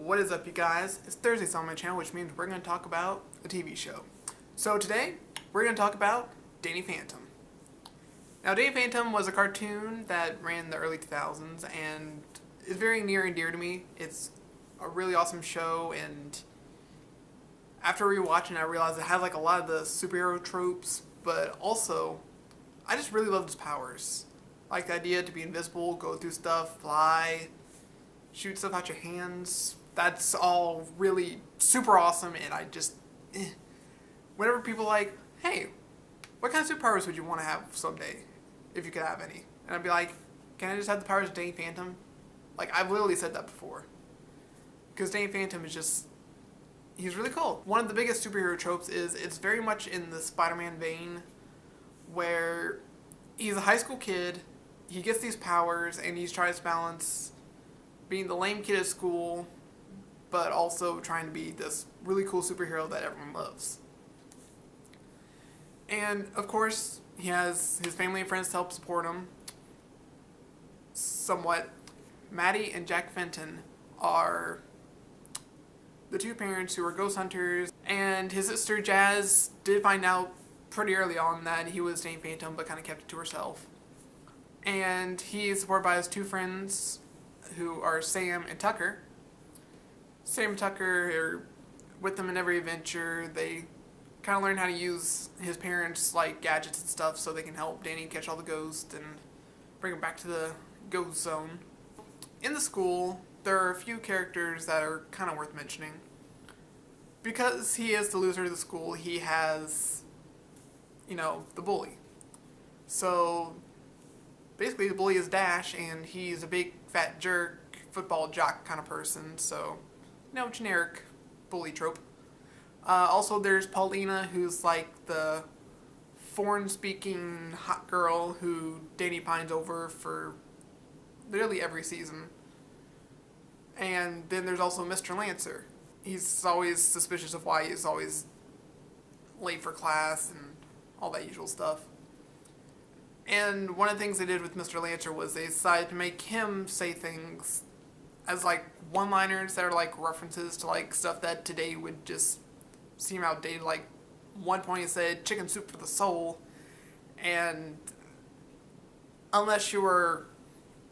What is up, you guys? It's Thursdays on my channel, which means we're going to talk about a TV show. So today, we're going to talk about Danny Phantom. Now, Danny Phantom was a cartoon that ran in the early 2000s and is very near and dear to me. It's a really awesome show, and after rewatching it, I realized it has like a lot of the superhero tropes, but also, I just really loved his powers. Like the idea to be invisible, go through stuff, fly, shoot stuff out your hands. That's all really super awesome, and I just, whenever people are like, hey, what kind of superpowers would you want to have someday, if you could have any? And I'd be like, can I just have the powers of Danny Phantom? Like, I've literally said that before. Because Danny Phantom is just, he's really cool. One of the biggest superhero tropes is, it's very much in the Spider-Man vein, where he's a high school kid, he gets these powers, and he's trying to balance being the lame kid at school, but also trying to be this really cool superhero that everyone loves. And, of course, he has his family and friends to help support him somewhat. Maddie and Jack Fenton are the two parents who are ghost hunters, and his sister Jazz did find out pretty early on that he was Danny Phantom, but kind of kept it to herself. And he is supported by his two friends, who are Sam and Tucker. Sam and Tucker are with them in every adventure. They kind of learn how to use his parents' like gadgets and stuff so they can help Danny catch all the ghosts and bring him back to the ghost zone. In the school, there are a few characters that are kind of worth mentioning. Because he is the loser of the school, he has, the bully. So basically the bully is Dash, and he's a big fat jerk, football jock kind of person, so, generic bully trope. Also there's Paulina, who's like the foreign-speaking hot girl who Danny pines over for literally every season. And then there's also Mr. Lancer. He's always suspicious of why he's always late for class and all that usual stuff. And one of the things they did with Mr. Lancer was they decided to make him say things as like one-liners that are like references to like stuff that today would just seem outdated. Like one point he said chicken soup for the soul, and unless you were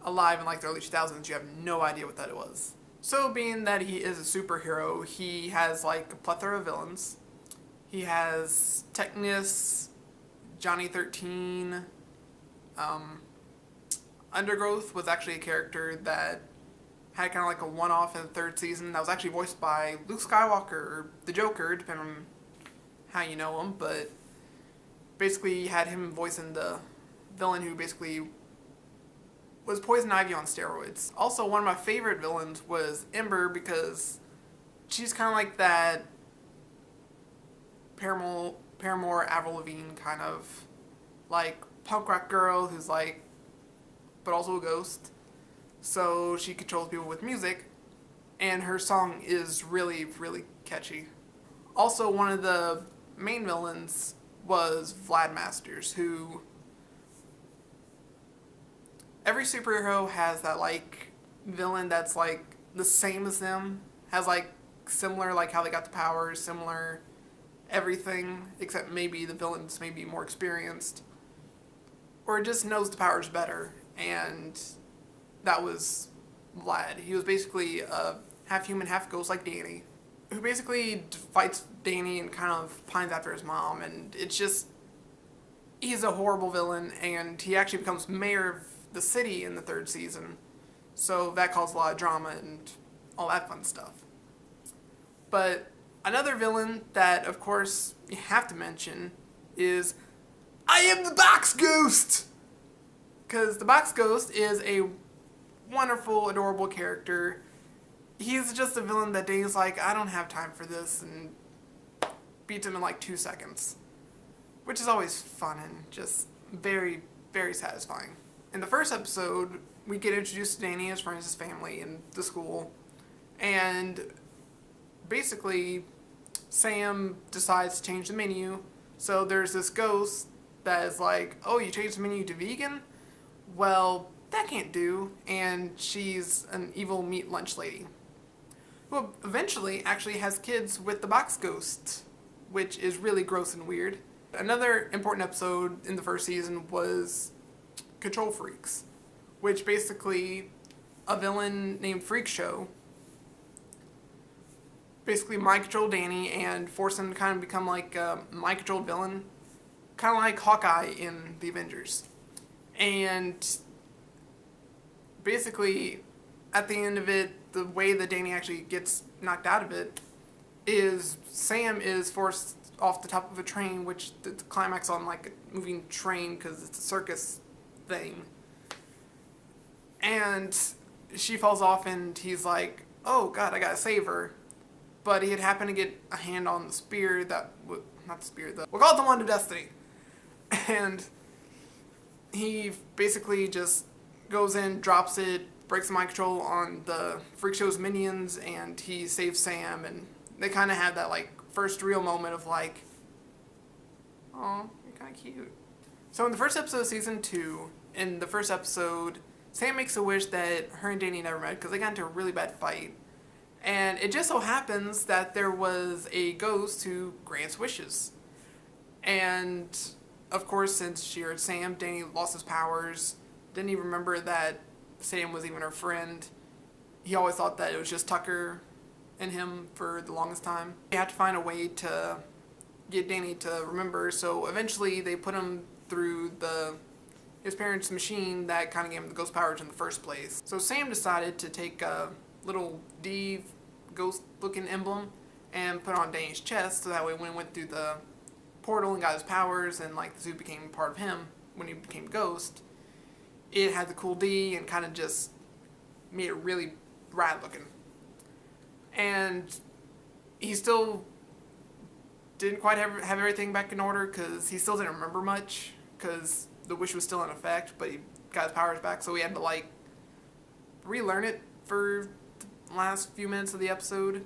alive in like the early 2000s, you have no idea what that was. So being that he is a superhero, he has like a plethora of villains. He has Technus, Johnny 13. Undergrowth was actually a character that had kind of like a one-off in the third season that was actually voiced by Luke Skywalker, or the Joker, depending on how you know him, but basically you had him voicing the villain who basically was Poison Ivy on steroids. Also, one of my favorite villains was Ember, because she's kind of like that Paramore Avril Lavigne kind of like punk rock girl who's like, but also a ghost. So she controls people with music, and her song is really, really catchy. Also, one of the main villains was Vlad Masters, who every superhero has that like villain that's like the same as them, has like similar like how they got the powers, similar everything, except maybe the villains may be more experienced or just knows the powers better, and that was Vlad. He was basically a half human, half ghost like Danny, who basically fights Danny and kind of pines after his mom, and it's just, he's a horrible villain, and he actually becomes mayor of the city in the third season, so that caused a lot of drama and all that fun stuff. But another villain that, of course, you have to mention is I am the Box Ghost! Because the Box Ghost is a wonderful, adorable character. He's just a villain that Danny's like, I don't have time for this, and beats him in like 2 seconds. Which is always fun and just very, very satisfying. In the first episode, we get introduced to Danny, his friends, his family, and the school. And basically, Sam decides to change the menu. So there's this ghost that is like, oh, you changed the menu to vegan? Well, that can't do. And she's an evil meat lunch lady. who eventually actually has kids with the box ghost, which is really gross and weird. Another important episode in the first season was Control Freaks, which basically a villain named Freak Show basically mind controlled Danny and forced him to kind of become like a mind controlled villain, kind of like Hawkeye in the Avengers. And basically, at the end of it, the way that Danny actually gets knocked out of it is Sam is forced off the top of a train, which the climax on like a moving train because it's a circus thing. And she falls off and he's like, oh god, I gotta save her. But he had happened to get a hand on the spear that, not the spear, we'll call it the Wand of Destiny. And he basically just goes in, drops it, breaks the mind control on the Freak Show's minions, and he saves Sam. And they kind of have that like first real moment of like, oh, you're kind of cute. So in the first episode of season 2, in the first episode, Sam makes a wish that her and Danny never met because they got into a really bad fight. And it just so happens that there was a ghost who grants wishes. And of course, since she heard Sam, Danny lost his powers, didn't even remember that Sam was even her friend. He always thought that it was just Tucker and him for the longest time. They had to find a way to get Danny to remember, so eventually they put him through his parents' machine that kind of gave him the ghost powers in the first place. So Sam decided to take a little D ghost-looking emblem and put it on Danny's chest, so that way when he went through the portal and got his powers and like the suit became part of him when he became Ghost, it had the cool D and kind of just made it really rad looking. And he still didn't quite have everything back in order because he still didn't remember much because the wish was still in effect, but he got his powers back, so he had to like relearn it for the last few minutes of the episode.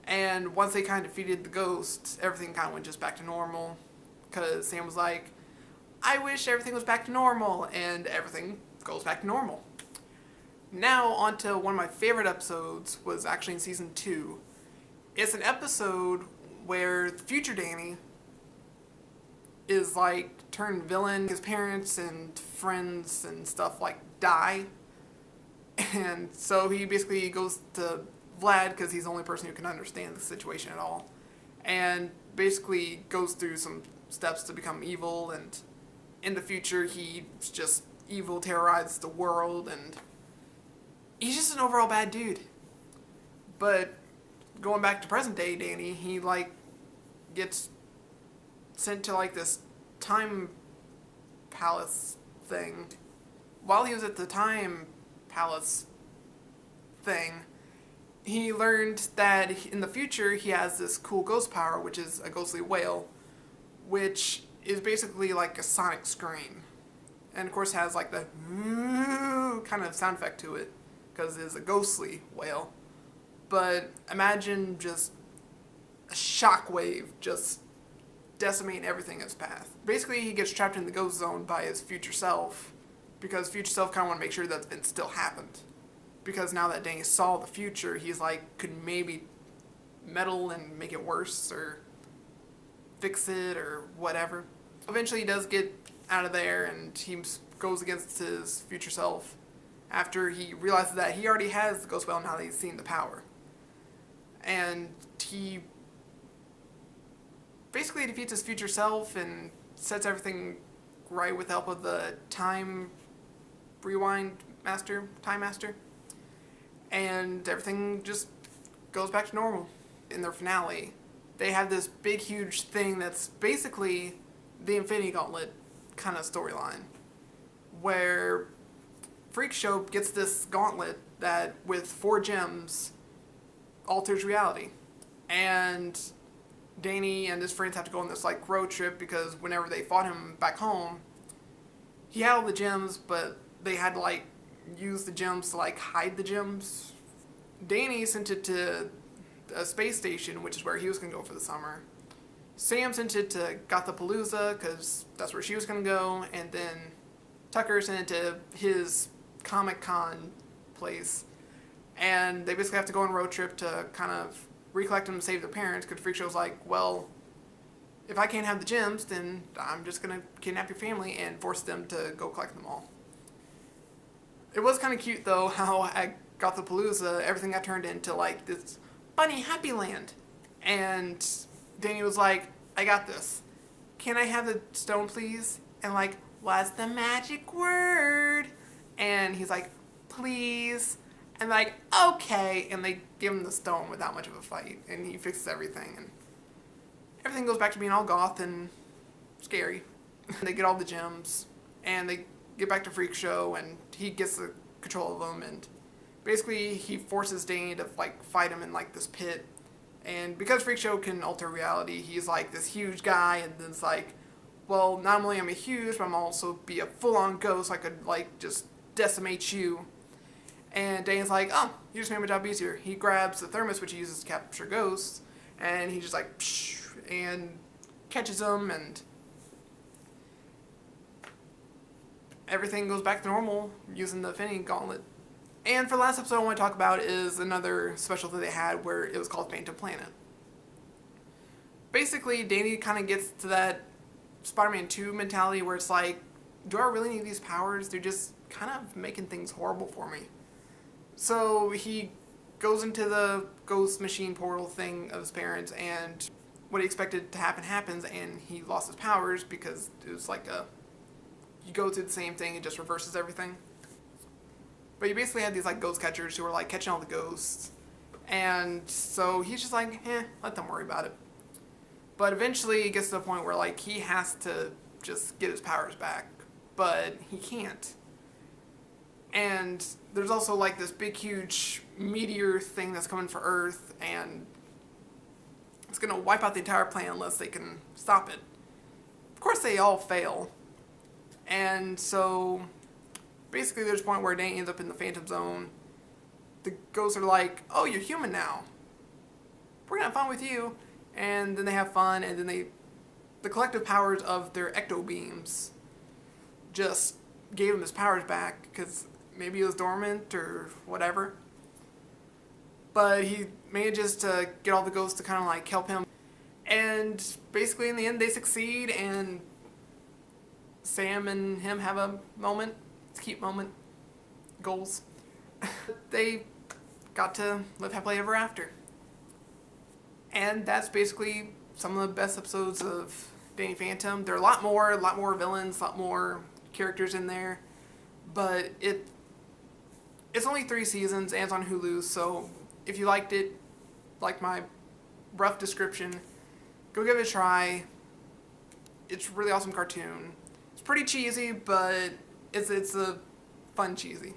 And once they kind of defeated the ghost, everything kind of went just back to normal because Sam was like, I wish everything was back to normal, and everything goes back to normal. Now on to one of my favorite episodes, was actually in season 2. It's an episode where future Danny is like turned villain. His parents and friends and stuff like die. And so he basically goes to Vlad because he's the only person who can understand the situation at all. And basically goes through some steps to become evil, and in the future he's just evil, terrorizes the world, and he's just an overall bad dude. But going back to present day Danny, he like gets sent to like this time palace thing. While he was at the time palace thing, he learned that in the future he has this cool ghost power, which is a ghostly wail, which is basically like a sonic scream. And of course has like the kind of sound effect to it because it is a ghostly wail. But imagine just a shockwave just decimating everything in its path. Basically he gets trapped in the ghost zone by his future self because future self kind of want to make sure that it still happened. Because now that Danny saw the future, he's like, could maybe meddle and make it worse or fix it or whatever. Eventually he does get out of there and he goes against his future self after he realizes that he already has the ghost well now that he's seen the power. And he basically defeats his future self and sets everything right with the help of the time master. And everything just goes back to normal. In their finale, they have this big, huge thing that's basically the Infinity Gauntlet kind of storyline, where Freak Show gets this gauntlet that, with 4 gems, alters reality. And Danny and his friends have to go on this like road trip because whenever they fought him back home, he had all the gems, but they had to like use the gems to like hide the gems. Danny sent it to a space station, which is where he was going to go for the summer. Sam sent it to Gothapalooza because that's where she was going to go, and then Tucker sent it to his Comic-Con place. And they basically have to go on a road trip to kind of recollect them and save their parents, because Freakshow's like, well, if I can't have the gems, then I'm just going to kidnap your family and force them to go collect them all. It was kind of cute, though, how at Gothapalooza, everything got turned into, like, this bunny happy land. And Danny was like, I got this. Can I have the stone, please? And like, what's the magic word? And he's like, please. And like, okay. And they give him the stone without much of a fight. And he fixes everything. And everything goes back to being all goth and scary. They get all the gems. And they get back to Freak Show. And he gets the control of them. And basically, he forces Danny to like fight him in like this pit. And because Freak Show can alter reality, he's like this huge guy. And then it's like, well, not only am I huge, but I'm also be a full-on ghost. I could like just decimate you. And Danny's like, oh, you just made my job easier. He grabs the thermos, which he uses to capture ghosts, and he just like, psh, and catches them, and everything goes back to normal using the Affinity Gauntlet. And for the last episode I want to talk about is another special that they had where it was called Phantom Planet. Basically, Danny kind of gets to that Spider-Man 2 mentality where it's like, do I really need these powers? They're just kind of making things horrible for me. So he goes into the ghost machine portal thing of his parents, and what he expected to happen happens, and he lost his powers because it was like you go through the same thing, it just reverses everything. But you basically had these like ghost catchers who were like catching all the ghosts, and so he's just like, let them worry about it. But eventually it gets to the point where like he has to just get his powers back, but he can't. And there's also like this big huge meteor thing that's coming for Earth, and it's gonna wipe out the entire planet unless they can stop it. Of course they all fail. And so basically there's a point where Danny ends up in the Phantom Zone. The ghosts are like, oh, you're human now. We're gonna have fun with you. And then they have fun, and then the collective powers of their ecto beams just gave him his powers back, because maybe it was dormant or whatever. But he manages to get all the ghosts to kind of like help him. And basically in the end they succeed, and Sam and him have a moment. It's a cute moment. Goals. They got to live happily ever after. And that's basically some of the best episodes of Danny Phantom. There are a lot more villains, a lot more characters in there. But it's only 3 seasons, and it's on Hulu, so if you liked it, like my rough description, go give it a try. It's a really awesome cartoon. It's pretty cheesy, but it's a fun cheesy.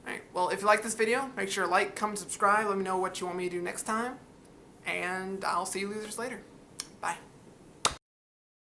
Alright, well, if you like this video, make sure to like, comment, subscribe. Let me know what you want me to do next time. And I'll see you losers later.